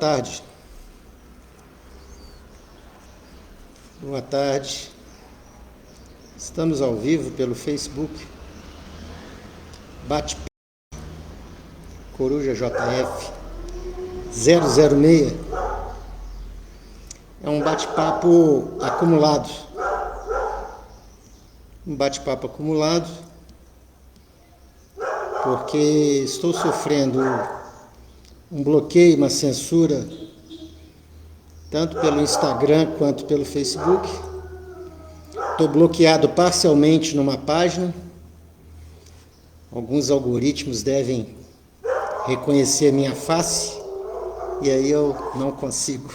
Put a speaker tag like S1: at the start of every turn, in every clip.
S1: tarde. Boa tarde. Estamos ao vivo pelo Facebook. Bate-papo Coruja JF 006. É um bate-papo acumulado. Um bate-papo acumulado porque estou sofrendo um bloqueio, uma censura, tanto pelo Instagram quanto pelo Facebook. Estou bloqueado parcialmente numa página. Alguns algoritmos devem reconhecer minha face e aí eu não consigo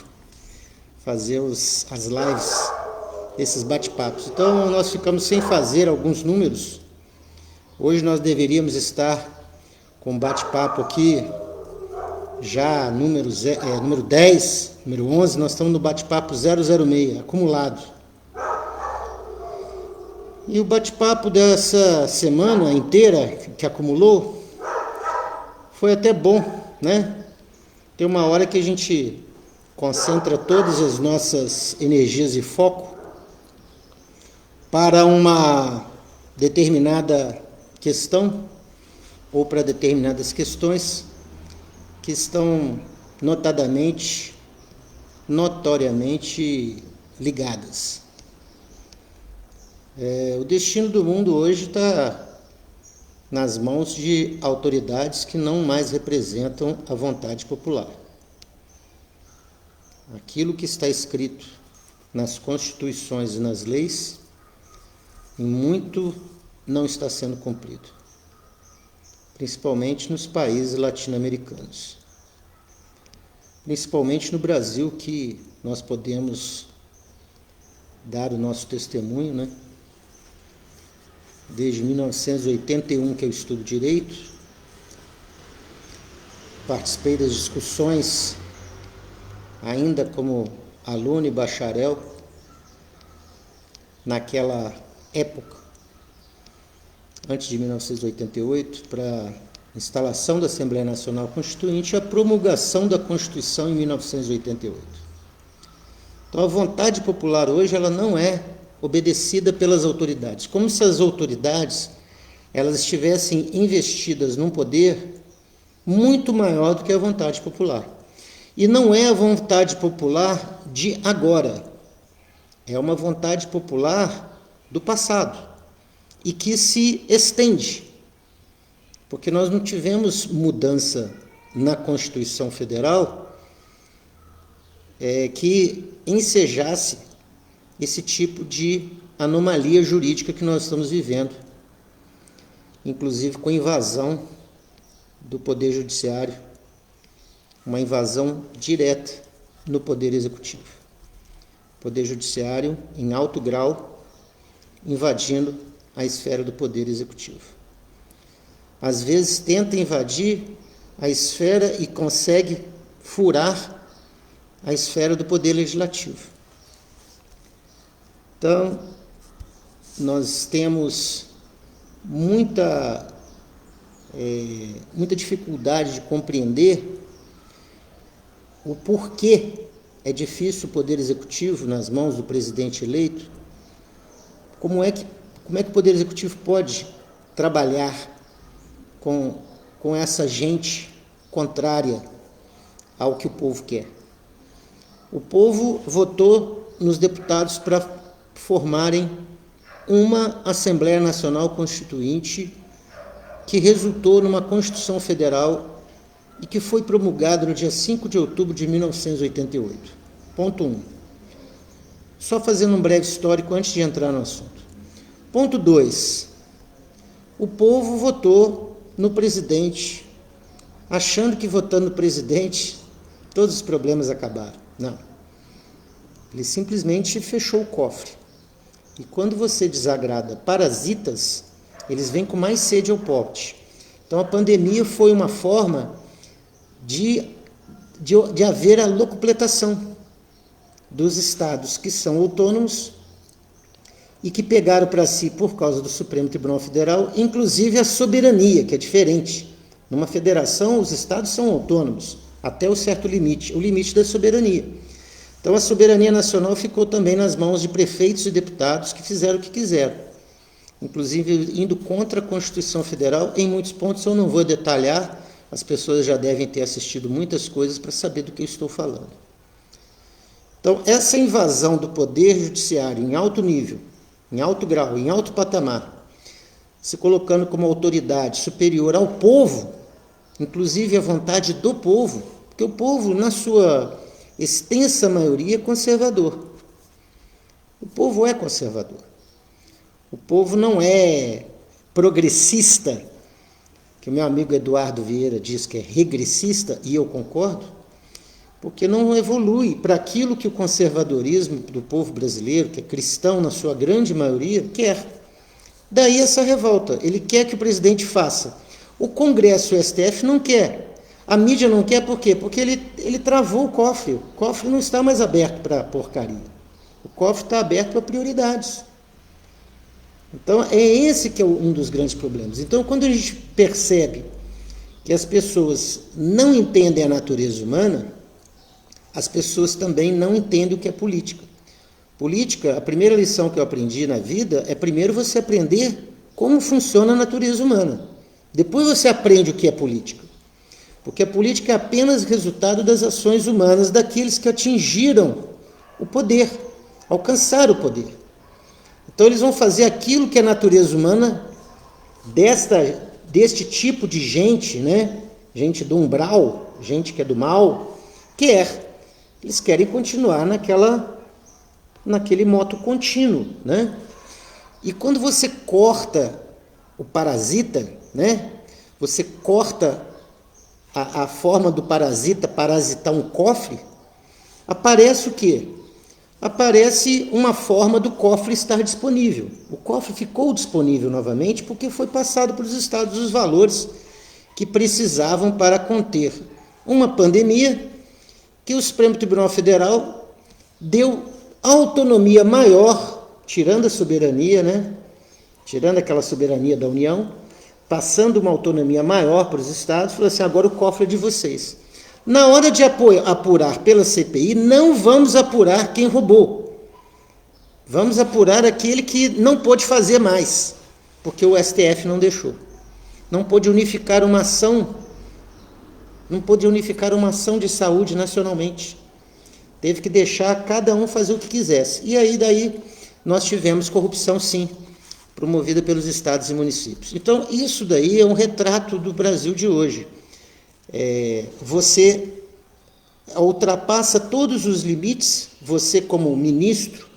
S1: fazer as lives, esses bate-papos. Então nós ficamos sem fazer alguns números. Hoje nós deveríamos estar com bate-papo aqui, já número 10, número 11, nós estamos no bate-papo 006, acumulado. E o bate-papo dessa semana inteira que acumulou foi até bom, né? Tem uma hora que a gente concentra todas as nossas energias e foco para uma determinada questão ou para determinadas questões que estão notoriamente ligadas. O destino do mundo hoje está nas mãos de autoridades que não mais representam a vontade popular. Aquilo que está escrito nas constituições e nas leis, em muito não está sendo cumprido, principalmente nos países latino-americanos. Principalmente no Brasil, que nós podemos dar o nosso testemunho, né? Desde 1981 que eu estudo Direito, participei das discussões, ainda como aluno e bacharel, naquela época, antes de 1988, para a instalação da Assembleia Nacional Constituinte e a promulgação da Constituição em 1988. Então, a vontade popular hoje ela não é obedecida pelas autoridades, como se as autoridades elas estivessem investidas num poder muito maior do que a vontade popular. E não é a vontade popular de agora, é uma vontade popular do passado e que se estende, porque nós não tivemos mudança na Constituição Federal que ensejasse esse tipo de anomalia jurídica que nós estamos vivendo, inclusive com invasão do Poder Judiciário, uma invasão direta no Poder Executivo. Poder Judiciário, em alto grau, invadindo a esfera do Poder Executivo. Às vezes tenta invadir a esfera e consegue furar a esfera do Poder Legislativo. Então, nós temos muita dificuldade de compreender o porquê é difícil o Poder Executivo nas mãos do presidente eleito. Como é que o Poder Executivo pode trabalhar com essa gente contrária ao que o povo quer? O povo votou nos deputados para formarem uma Assembleia Nacional Constituinte que resultou numa Constituição Federal e que foi promulgada no dia 5 de outubro de 1988. Ponto 1. Só fazendo um breve histórico antes de entrar no assunto. Ponto 2. O povo votou no presidente, achando que votando no presidente todos os problemas acabaram. Não. Ele simplesmente fechou o cofre. E quando você desagrada parasitas, eles vêm com mais sede ao pote. Então a pandemia foi uma forma de haver a locupletação dos estados que são autônomos e que pegaram para si, por causa do Supremo Tribunal Federal, inclusive a soberania, que é diferente. Numa federação, os estados são autônomos. até um certo limite, o limite da soberania. Então a soberania nacional ficou também nas mãos de prefeitos e deputados que fizeram o que quiseram, inclusive indo contra a Constituição Federal. Em muitos pontos eu não vou detalhar, as pessoas já devem ter assistido muitas coisas para saber do que eu estou falando. Então essa invasão do poder judiciário em alto nível, em alto grau, em alto patamar, se colocando como autoridade superior ao povo, inclusive à vontade do povo, porque o povo, na sua extensa maioria, é conservador. O povo é conservador. O povo não é progressista, que o meu amigo Eduardo Vieira diz que é regressista, e eu concordo, porque não evolui para aquilo que o conservadorismo do povo brasileiro, que é cristão na sua grande maioria, quer. Daí essa revolta. Ele quer que o presidente faça. O Congresso e o STF não quer. A mídia não quer por quê? Porque ele travou o cofre. O cofre não está mais aberto para porcaria. O cofre está aberto para prioridades. Então, é esse que é um dos grandes problemas. Então, quando a gente percebe que as pessoas não entendem a natureza humana, as pessoas também não entendem o que é política. Política, a primeira lição que eu aprendi na vida é primeiro você aprender como funciona a natureza humana. Depois você aprende o que é política. Porque a política é apenas resultado das ações humanas daqueles que atingiram o poder, alcançaram o poder. Então eles vão fazer aquilo que a natureza humana deste tipo de gente, né? Gente do umbral, gente que é do mal, quer. Eles querem continuar naquele moto contínuo, né? E quando você corta o parasita, né? Você corta a forma do parasita parasitar um cofre, aparece o quê? Aparece uma forma do cofre estar disponível. O cofre ficou disponível novamente porque foi passado para os estados os valores que precisavam para conter uma pandemia que o Supremo Tribunal Federal deu autonomia maior, tirando a soberania, né? Tirando aquela soberania da União, passando uma autonomia maior para os estados, falou assim, agora o cofre é de vocês. Na hora de apurar pela CPI, não vamos apurar quem roubou. Vamos apurar aquele que não pôde fazer mais, porque o STF não deixou. Não pôde unificar uma ação, de saúde nacionalmente. Teve que deixar cada um fazer o que quisesse. E aí, daí, nós tivemos corrupção, sim, promovida pelos estados e municípios. Então, isso daí é um retrato do Brasil de hoje. Você ultrapassa todos os limites, você como ministro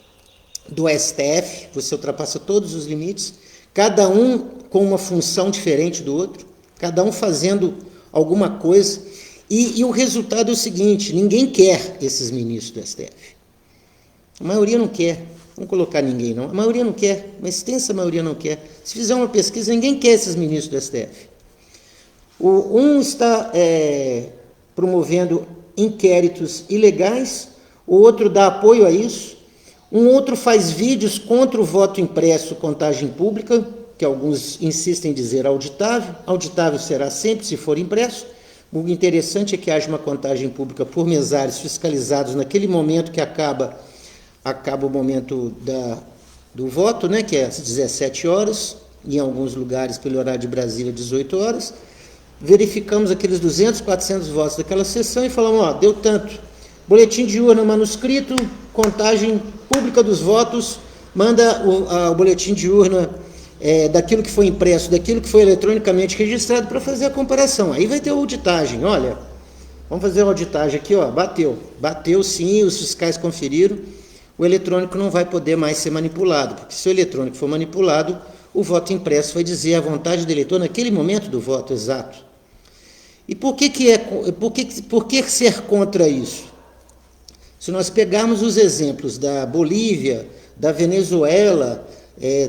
S1: do STF, você ultrapassa todos os limites, cada um com uma função diferente do outro, cada um fazendo alguma coisa, e o resultado é o seguinte, ninguém quer esses ministros do STF. A maioria não quer, vamos colocar ninguém não, a maioria não quer, uma extensa maioria não quer. Se fizer uma pesquisa, ninguém quer esses ministros do STF. Um está promovendo inquéritos ilegais, o outro dá apoio a isso, um outro faz vídeos contra o voto impresso, contagem pública, que alguns insistem em dizer auditável será sempre se for impresso. O interessante é que haja uma contagem pública por mesários fiscalizados naquele momento que acaba o momento do voto, né, que é às 17 horas, em alguns lugares, pelo horário de Brasília, 18 horas, verificamos aqueles 200, 400 votos daquela sessão e falamos, deu tanto. Boletim de urna manuscrito, contagem pública dos votos, manda o boletim de urna daquilo que foi impresso, daquilo que foi eletronicamente registrado para fazer a comparação. Aí vai ter a auditagem, olha, vamos fazer a auditagem aqui, bateu sim, os fiscais conferiram, o eletrônico não vai poder mais ser manipulado, porque se o eletrônico for manipulado, o voto impresso vai dizer a vontade do eleitor naquele momento do voto exato. E por que ser contra isso? Se nós pegarmos os exemplos da Bolívia, da Venezuela,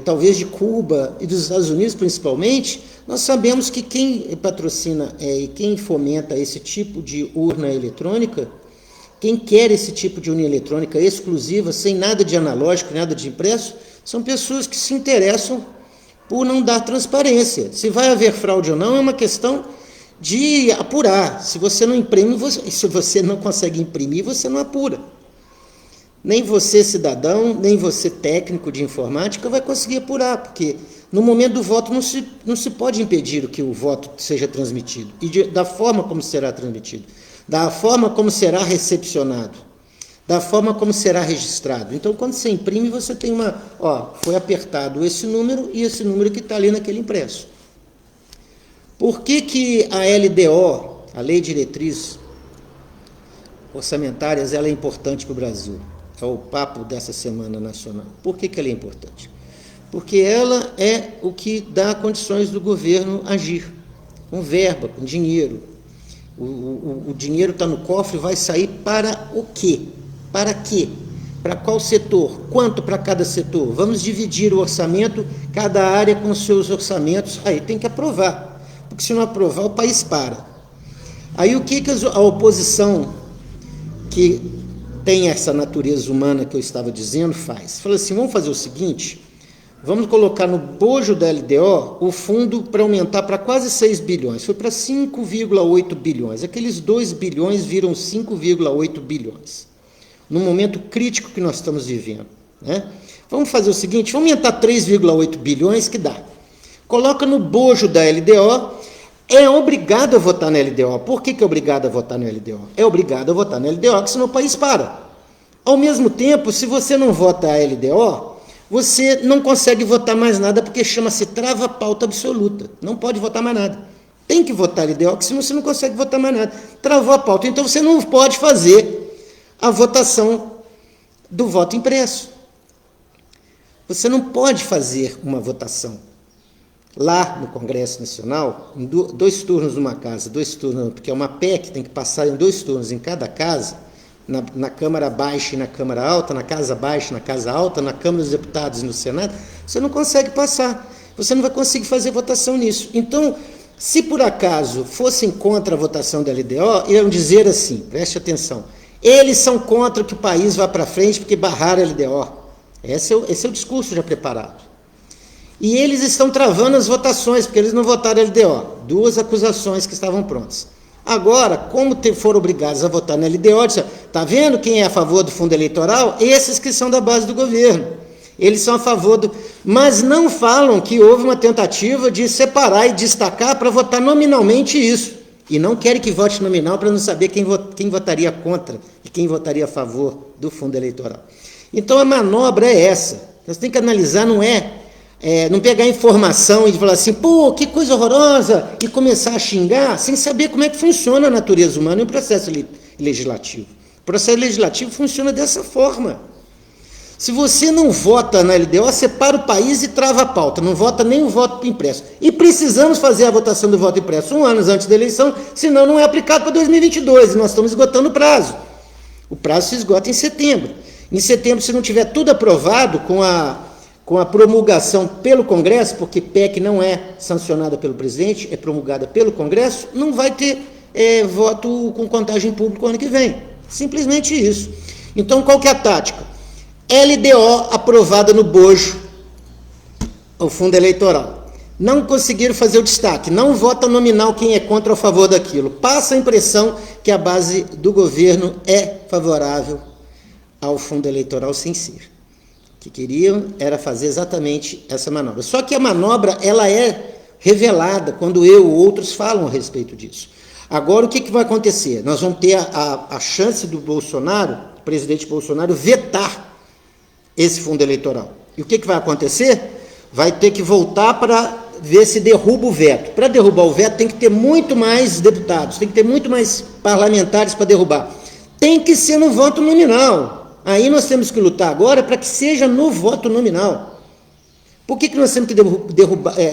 S1: talvez de Cuba e dos Estados Unidos principalmente, nós sabemos que quem patrocina e quem fomenta esse tipo de urna eletrônica, quem quer esse tipo de urna eletrônica exclusiva, sem nada de analógico, nada de impresso, são pessoas que se interessam por não dar transparência. Se vai haver fraude ou não é uma questão de apurar. Se você não imprime, se você não consegue imprimir, você não apura. Nem você, cidadão, nem você, técnico de informática, vai conseguir apurar, porque no momento do voto não se pode impedir que o voto seja transmitido, e da forma como será transmitido, da forma como será recepcionado, da forma como será registrado. Então, quando você imprime, você tem foi apertado esse número e esse número que está ali naquele impresso. Por que a LDO, a Lei de Diretrizes Orçamentárias, ela é importante para o Brasil? É o papo dessa Semana Nacional. Por que ela é importante? Porque ela é o que dá condições do governo agir, com verba, com dinheiro. O dinheiro está no cofre, vai sair para o quê? Para quê? Para qual setor? Quanto para cada setor? Vamos dividir o orçamento, cada área com seus orçamentos. Aí tem que aprovar, porque se não aprovar, o país para. Aí o que a oposição, que tem essa natureza humana que eu estava dizendo, faz? Fala assim, vamos fazer o seguinte, vamos colocar no bojo da LDO o fundo para aumentar para quase 6 bilhões, foi para 5,8 bilhões, aqueles 2 bilhões viram 5,8 bilhões, no momento crítico que nós estamos vivendo, né? Vamos fazer o seguinte, vamos aumentar 3,8 bilhões que dá, coloca no bojo da LDO, é obrigado a votar na LDO. Por que é obrigado a votar na LDO? É obrigado a votar na LDO, porque senão o país para. Ao mesmo tempo, se você não vota a LDO, você não consegue votar mais nada, porque chama-se trava-pauta absoluta. Não pode votar mais nada. Tem que votar a LDO, porque senão você não consegue votar mais nada. Travou a pauta. Então você não pode fazer a votação do voto impresso. Você não pode fazer uma votação lá no Congresso Nacional, em 2 turnos numa casa, 2 turnos, porque é uma PEC, tem que passar em 2 turnos em cada casa, na Câmara Baixa e na Câmara Alta, na Casa Baixa e na Casa Alta, na Câmara dos Deputados e no Senado, você não consegue passar, você não vai conseguir fazer votação nisso. Então, se por acaso fossem contra a votação da LDO, iam dizer assim, preste atenção, eles são contra que o país vá para frente porque barraram a LDO. Esse é o discurso já preparado. E eles estão travando as votações, porque eles não votaram a LDO. 2 acusações que estavam prontas. Agora, como foram obrigados a votar na LDO, está vendo quem é a favor do fundo eleitoral? Esses que são da base do governo. Eles são a favor do... Mas não falam que houve uma tentativa de separar e destacar para votar nominalmente isso. E não querem que vote nominal para não saber quem votaria contra e quem votaria a favor do fundo eleitoral. Então a manobra é essa. Você tem que analisar, não pegar informação e falar assim, pô, que coisa horrorosa, e começar a xingar, sem saber como é que funciona a natureza humana e o processo legislativo. O processo legislativo funciona dessa forma. Se você não vota na LDO, separa o país e trava a pauta, não vota nem o voto impresso. E precisamos fazer a votação do voto impresso 1 ano antes da eleição, senão não é aplicado para 2022, e nós estamos esgotando o prazo. O prazo se esgota em setembro. Em setembro, se não tiver tudo aprovado com a promulgação pelo Congresso, porque PEC não é sancionada pelo presidente, é promulgada pelo Congresso, não vai ter voto com contagem pública ano que vem. Simplesmente isso. Então, qual que é a tática? LDO aprovada no bojo, o fundo eleitoral. Não conseguiram fazer o destaque, não vota nominal quem é contra ou a favor daquilo. Passa a impressão que a base do governo é favorável ao fundo eleitoral sem ser. Que queriam era fazer exatamente essa manobra. Só que a manobra, ela é revelada quando eu ou outros falam a respeito disso. Agora, o que vai acontecer? Nós vamos ter a chance do Bolsonaro, o presidente Bolsonaro, vetar esse fundo eleitoral. E o que vai acontecer? Vai ter que voltar para ver se derruba o veto. Para derrubar o veto, tem que ter muito mais deputados, tem que ter muito mais parlamentares para derrubar. Tem que ser no voto nominal. Aí nós temos que lutar agora para que seja no voto nominal. Por que nós temos que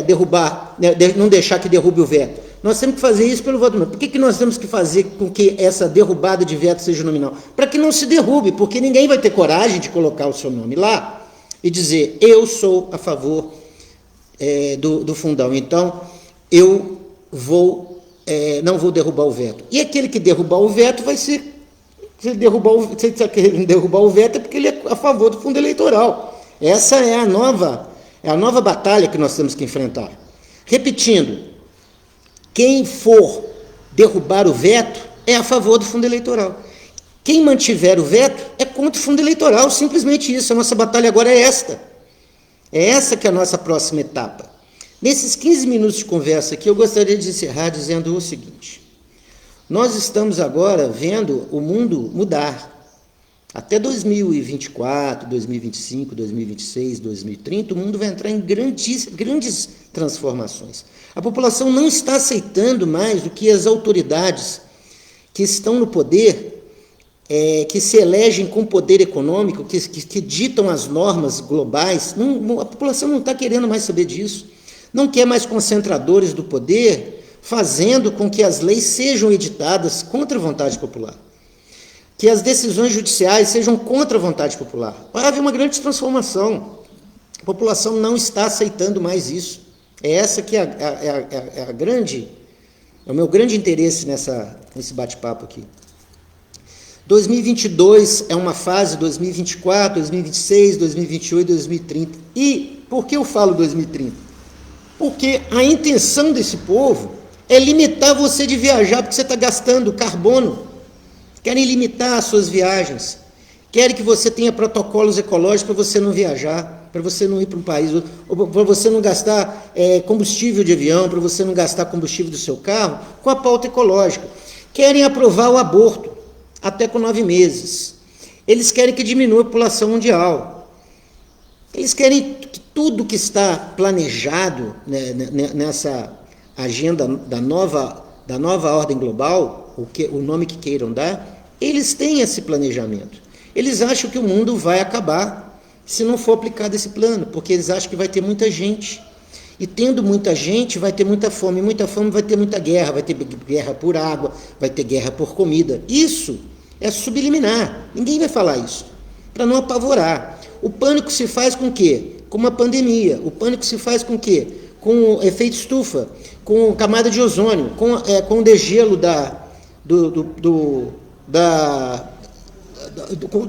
S1: derrubar, não deixar que derrube o veto? Nós temos que fazer isso pelo voto nominal. Por que nós temos que fazer com que essa derrubada de veto seja nominal? Para que não se derrube, porque ninguém vai ter coragem de colocar o seu nome lá e dizer, eu sou a favor do fundão, então eu não vou derrubar o veto. E aquele que derrubar o veto vai ser... Se derrubar o veto é porque ele é a favor do fundo eleitoral. Essa é a nova batalha que nós temos que enfrentar. Repetindo, quem for derrubar o veto é a favor do fundo eleitoral. Quem mantiver o veto é contra o fundo eleitoral, simplesmente isso. A nossa batalha agora é esta. É essa que é a nossa próxima etapa. Nesses 15 minutos de conversa aqui, eu gostaria de encerrar dizendo o seguinte. Nós estamos agora vendo o mundo mudar. Até 2024, 2025, 2026, 2030, o mundo vai entrar em grandes transformações. A população não está aceitando mais do que as autoridades que estão no poder, que se elegem com poder econômico, que ditam as normas globais. A população não está querendo mais saber disso. Não quer mais concentradores do poder, fazendo com que as leis sejam editadas contra a vontade popular. Que as decisões judiciais sejam contra a vontade popular. Vai haver uma grande transformação. A população não está aceitando mais isso. É essa que é o meu grande interesse nesse bate-papo aqui. 2022 é uma fase, 2024, 2026, 2028, 2030. E por que eu falo 2030? Porque a intenção desse povo é limitar você de viajar, porque você está gastando carbono. Querem limitar as suas viagens. Querem que você tenha protocolos ecológicos para você não viajar, para você não ir para um país, ou para você não gastar combustível de avião, para você não gastar combustível do seu carro, com a pauta ecológica. Querem aprovar o aborto, até com 9 meses. Eles querem que diminua a população mundial. Eles querem que tudo que está planejado, né, nessa agenda da nova ordem global, o nome que queiram dar, eles têm esse planejamento. Eles acham que o mundo vai acabar se não for aplicado esse plano, porque eles acham que vai ter muita gente. E tendo muita gente, vai ter muita fome. E muita fome vai ter muita guerra. Vai ter guerra por água, vai ter guerra por comida. Isso é subliminar. Ninguém vai falar isso, para não apavorar. O pânico se faz com o quê? Com uma pandemia. O pânico se faz com o quê? Com efeito estufa, com camada de ozônio, com o degelo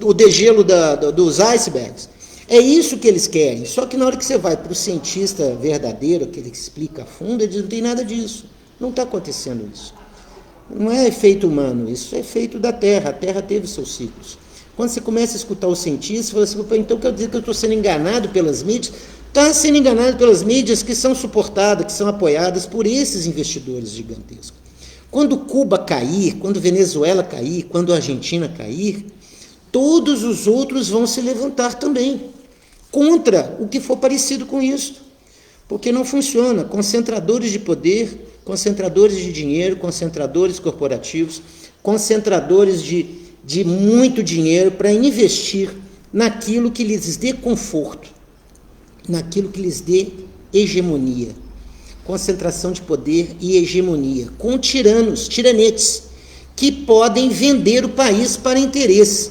S1: o degelo dos icebergs. É isso que eles querem. Só que na hora que você vai para o cientista verdadeiro, aquele que explica a fundo, ele diz, não tem nada disso. Não está acontecendo isso. Não é efeito humano, isso é efeito da Terra. A Terra teve seus ciclos. Quando você começa a escutar os cientistas, você fala assim, então quer dizer que eu estou sendo enganado pelas mídias? Está sendo enganado pelas mídias que são suportadas, que são apoiadas por esses investidores gigantescos. Quando Cuba cair, quando Venezuela cair, quando a Argentina cair, todos os outros vão se levantar também, contra o que for parecido com isso. Porque não funciona. Concentradores de poder, concentradores de dinheiro, concentradores corporativos, concentradores de muito dinheiro para investir naquilo que lhes dê conforto, naquilo que lhes dê hegemonia. Concentração de poder e hegemonia, com tiranetes, que podem vender o país para interesse.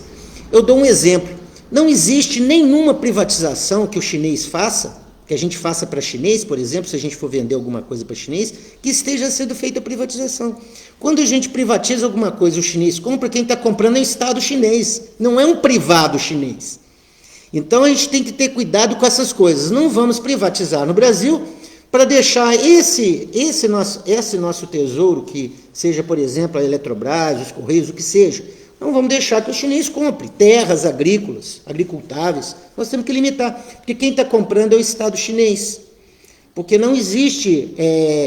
S1: Eu dou um exemplo. Não existe nenhuma privatização que o chinês faça, que a gente faça para chinês, por exemplo, se a gente for vender alguma coisa para chinês, que esteja sendo feita a privatização. Quando a gente privatiza alguma coisa e o chinês compra, quem está comprando é o Estado chinês, não é um privado chinês. Então a gente tem que ter cuidado com essas coisas. Não vamos privatizar no Brasil para deixar esse nosso tesouro, que seja, por exemplo, a Eletrobras, os Correios, o que seja. Não vamos deixar que o chinês compre terras agrícolas, agricultáveis. Nós temos que limitar, porque quem está comprando é o Estado chinês. Porque não existe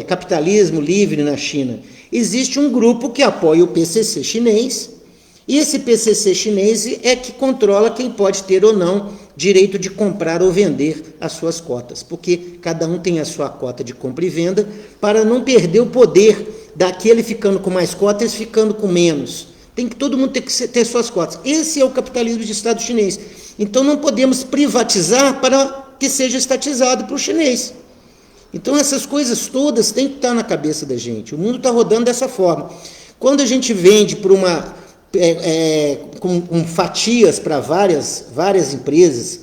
S1: capitalismo livre na China. Existe um grupo que apoia o PCC chinês, e esse PCC chinês é que controla quem pode ter ou não direito de comprar ou vender as suas cotas, porque cada um tem a sua cota de compra e venda, para não perder o poder daquele ficando com mais cotas e ficando com menos. Todo mundo tem que ter suas cotas. Esse é o capitalismo de Estado chinês. Então não podemos privatizar para que seja estatizado para o chinês. Então essas coisas todas têm que estar na cabeça da gente. O mundo está rodando dessa forma. Quando a gente vende por com fatias para várias empresas,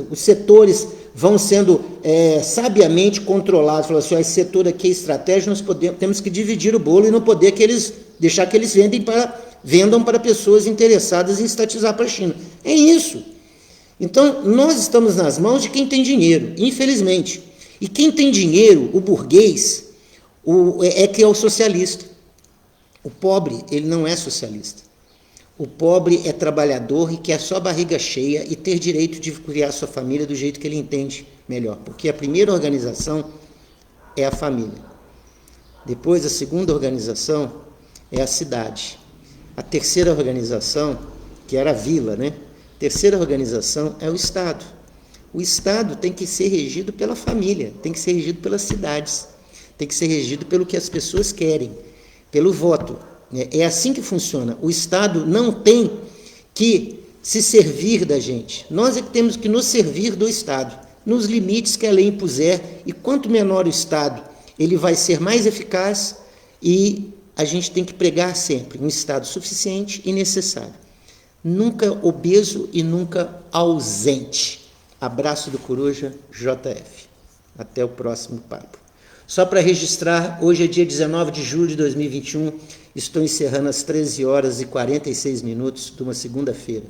S1: os setores vão sendo sabiamente controlados. Fala assim, esse setor aqui é estratégico, nós temos que dividir o bolo e não poder deixar que eles vendam para pessoas interessadas em estatizar para a China. É isso. Então, nós estamos nas mãos de quem tem dinheiro, infelizmente. E quem tem dinheiro, o burguês, que é o socialista. O pobre, ele não é socialista. O pobre é trabalhador e quer só barriga cheia e ter direito de criar sua família do jeito que ele entende melhor. Porque a primeira organização é a família. Depois, a segunda organização é a cidade. A terceira organização, que era a vila, né? A terceira organização é o Estado. O Estado tem que ser regido pela família, tem que ser regido pelas cidades, tem que ser regido pelo que as pessoas querem, pelo voto. É assim que funciona. O Estado não tem que se servir da gente. Nós é que temos que nos servir do Estado, nos limites que a lei impuser, e quanto menor o Estado, ele vai ser mais eficaz, e a gente tem que pregar sempre um Estado suficiente e necessário. Nunca obeso e nunca ausente. Abraço do Coruja, JF. Até o próximo papo. Só para registrar, hoje é dia 19 de julho de 2021, estou encerrando às 13 horas e 46 minutos de uma segunda-feira.